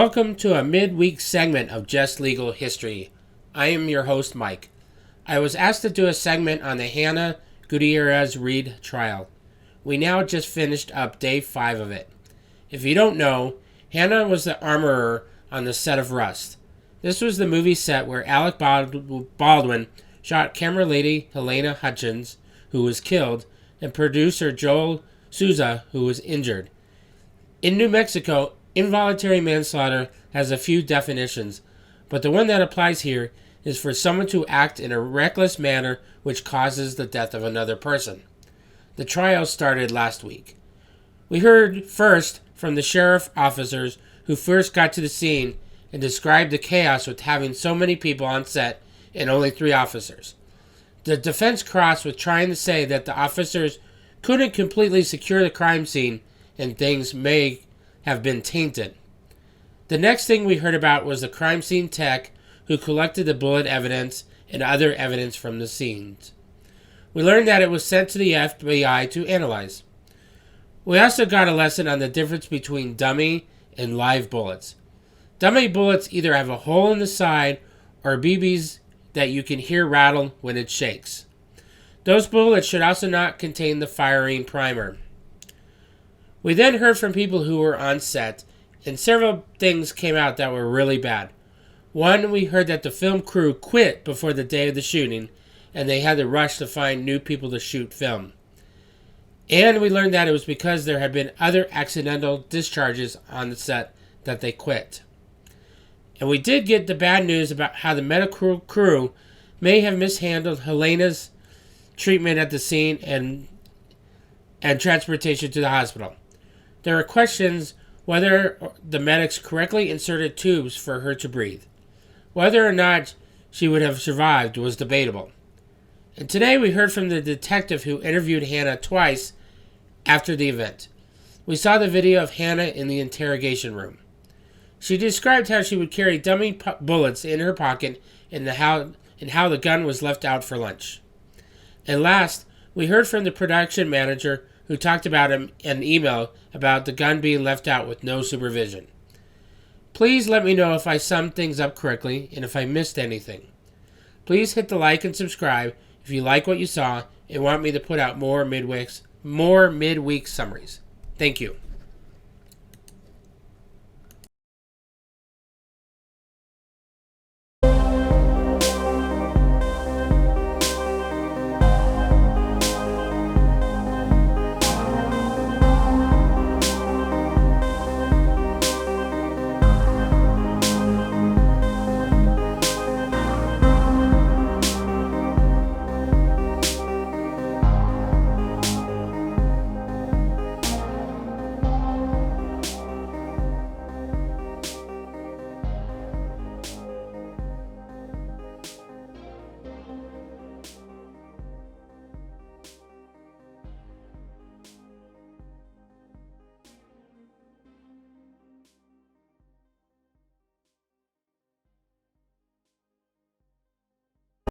Welcome to a midweek segment of Just Legal History. I am your host, Mike. I was asked to do a segment on the Hannah Gutierrez Reed trial. We now just finished up day 5 of it. If you don't know, Hannah was the armorer on the set of Rust. This was the movie set where Alec Baldwin shot camera lady Helena Hutchins, who was killed, and producer Joel Souza, who was injured. In New Mexico, involuntary manslaughter has a few definitions, but the one that applies here is for someone to act in a reckless manner which causes the death of another person. The trial started last week. We heard first from the sheriff officers who first got to the scene and described the chaos with having so many people on set and only 3 officers. The defense crossed with trying to say that the officers couldn't completely secure the crime scene and things may have been tainted. The next thing we heard about was the crime scene tech who collected the bullet evidence and other evidence from the scenes. We learned that it was sent to the FBI to analyze. We also got a lesson on the difference between dummy and live bullets. Dummy bullets either have a hole in the side or BBs that you can hear rattle when it shakes. Those bullets should also not contain the firing primer. We then heard from people who were on set, and several things came out that were really bad. One, we heard that the film crew quit before the day of the shooting, and they had to rush to find new people to shoot film. And we learned that it was because there had been other accidental discharges on the set that they quit. And we did get the bad news about how the medical crew may have mishandled Helena's treatment at the scene and transportation to the hospital. There were questions whether the medics correctly inserted tubes for her to breathe. Whether or not she would have survived was debatable. And today we heard from the detective who interviewed Hannah twice after the event. We saw the video of Hannah in the interrogation room. She described how she would carry dummy bullets in her pocket and how the gun was left out for lunch. And last, we heard from the production manager who talked about an email about the gun being left out with no supervision. Please let me know if I summed things up correctly and if I missed anything. Please hit the like and subscribe if you like what you saw and want me to put out more midweek summaries. Thank you.